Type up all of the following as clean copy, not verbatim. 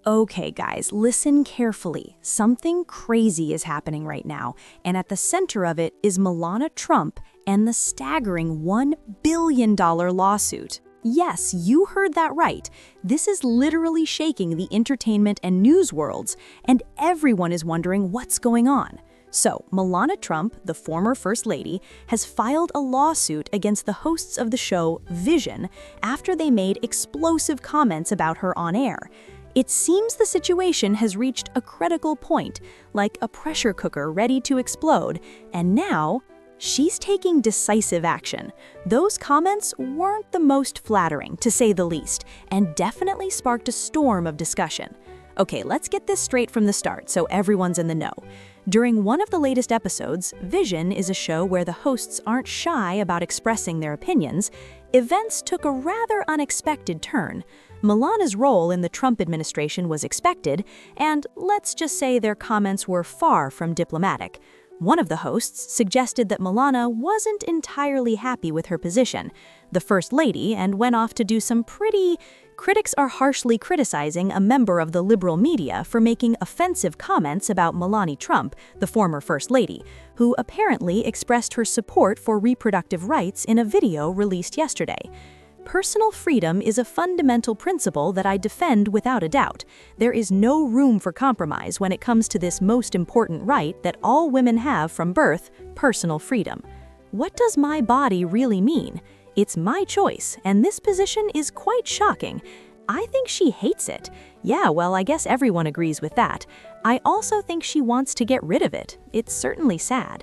Okay, guys, listen carefully. Something crazy is happening right now, and at the center of it is Melania Trump and the staggering $1 billion lawsuit. Yes, you heard that right. This is literally shaking the entertainment and news worlds, and everyone is wondering what's going on. So, Melania Trump, the former First Lady, has filed a lawsuit against the hosts of the show Vision after they made explosive comments about her on air. It seems the situation has reached a critical point, like a pressure cooker ready to explode, and now she's taking decisive action. Those comments weren't the most flattering, to say the least, and definitely sparked a storm of discussion. Okay, let's get this straight from the start so everyone's in the know. During one of the latest episodes, Vision is a show where the hosts aren't shy about expressing their opinions. Events took a rather unexpected turn. Melania's role in the Trump administration was expected, and let's just say their comments were far from diplomatic. One of the hosts suggested that Melania wasn't entirely happy with her position, the First Lady, and went off to do some critics are harshly criticizing a member of the liberal media for making offensive comments about Melania Trump, the former First Lady, who apparently expressed her support for reproductive rights in a video released yesterday. Personal freedom is a fundamental principle that I defend without a doubt. There is no room for compromise when it comes to this most important right that all women have from birth, personal freedom. What does my body really mean? It's my choice, and this position is quite shocking. I think she hates it. Yeah, well, I guess everyone agrees with that. I also think she wants to get rid of it. It's certainly sad.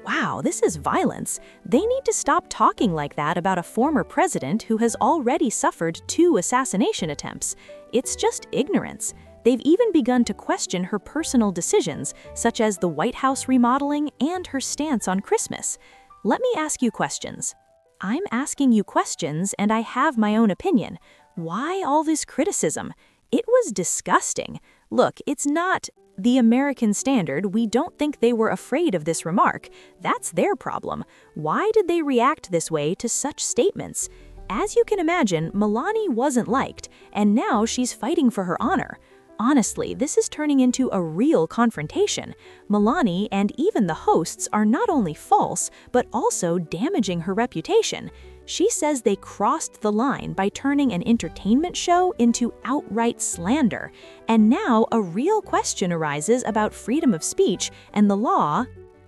Wow, this is violence. They need to stop talking like that about a former president who has already suffered 2 assassination attempts. It's just ignorance. They've even begun to question her personal decisions, such as the White House remodeling and her stance on Christmas. Let me ask you questions. I'm asking you questions, and I have my own opinion. Why all this criticism? It was disgusting. Look, it's not the American standard. We don't think they were afraid of this remark. That's their problem. Why did they react this way to such statements? As you can imagine, Melania wasn't liked, and now she's fighting for her honor. Honestly, this is turning into a real confrontation. Melania and even the hosts are not only false, but also damaging her reputation. She says they crossed the line by turning an entertainment show into outright slander. And now a real question arises about freedom of speech and the law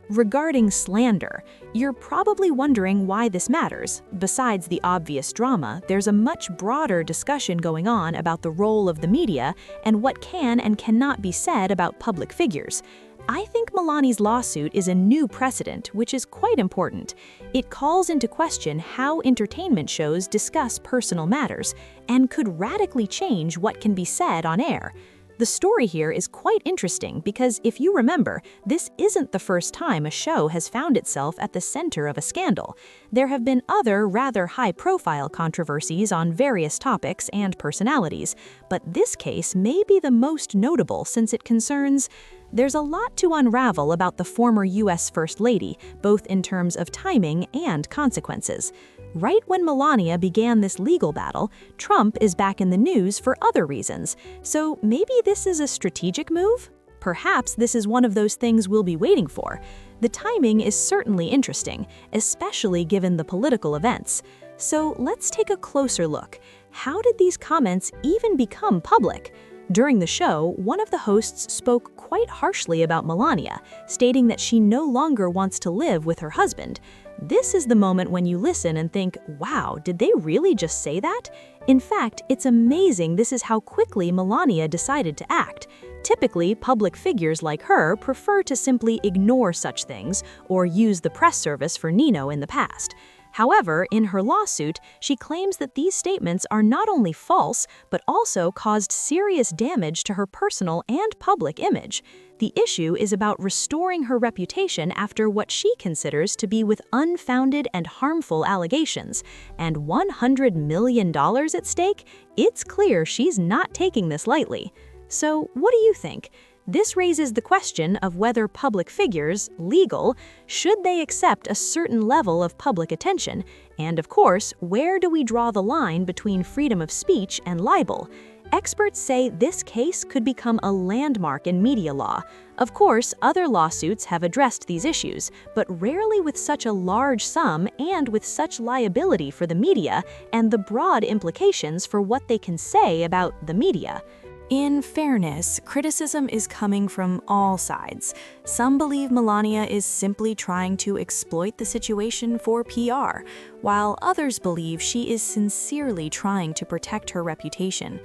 regarding slander. You're probably wondering why this matters. Besides the obvious drama, there's a much broader discussion going on about the role of the media and what can and cannot be said about public figures. I think Melania's lawsuit is a new precedent, which is quite important. It calls into question how entertainment shows discuss personal matters and could radically change what can be said on air. The story here is quite interesting because, if you remember, this isn't the first time a show has found itself at the center of a scandal. There have been other rather high-profile controversies on various topics and personalities, but this case may be the most notable since it concerns. There's a lot to unravel about the former U.S. First Lady, both in terms of timing and consequences. Right when Melania began this legal battle, Trump is back in the news for other reasons. So maybe this is a strategic move? Perhaps this is one of those things we'll be waiting for. The timing is certainly interesting, especially given the political events. So let's take a closer look. How did these comments even become public? During the show, one of the hosts spoke quite harshly about Melania, stating that she no longer wants to live with her husband. This is the moment when you listen and think, wow, did they really just say that? In fact, it's amazing this is how quickly Melania decided to act. Typically, public figures like her prefer to simply ignore such things or use the press service for Nino in the past. However, in her lawsuit, she claims that these statements are not only false, but also caused serious damage to her personal and public image. The issue is about restoring her reputation after what she considers to be with unfounded and harmful allegations. And $100 million at stake? It's clear she's not taking this lightly. So, what do you think? This raises the question of whether public figures, legal, should they accept a certain level of public attention? And of course, where do we draw the line between freedom of speech and libel? Experts say this case could become a landmark in media law. Of course, other lawsuits have addressed these issues, but rarely with such a large sum and with such liability for the media and the broad implications for what they can say about the media. In fairness, criticism is coming from all sides. Some believe Melania is simply trying to exploit the situation for PR, while others believe she is sincerely trying to protect her reputation.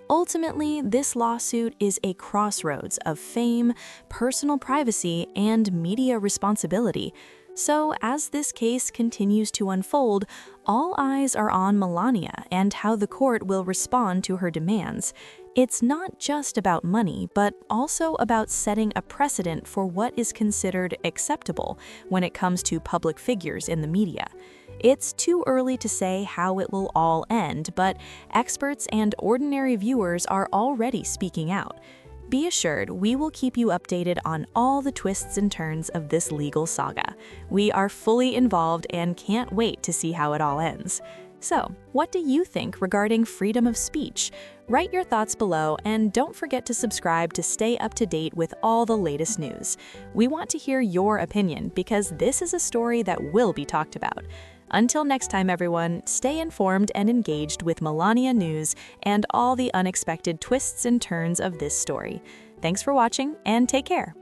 Ultimately, this lawsuit is a crossroads of fame, personal privacy, and media responsibility. So, as this case continues to unfold, all eyes are on Melania and how the court will respond to her demands. It's not just about money, but also about setting a precedent for what is considered acceptable when it comes to public figures in the media. It's too early to say how it will all end, but experts and ordinary viewers are already speaking out. Be assured, we will keep you updated on all the twists and turns of this legal saga. We are fully involved and can't wait to see how it all ends. So, what do you think regarding freedom of speech? Write your thoughts below and don't forget to subscribe to stay up to date with all the latest news. We want to hear your opinion because this is a story that will be talked about. Until next time, everyone, stay informed and engaged with Melania News and all the unexpected twists and turns of this story. Thanks for watching and take care.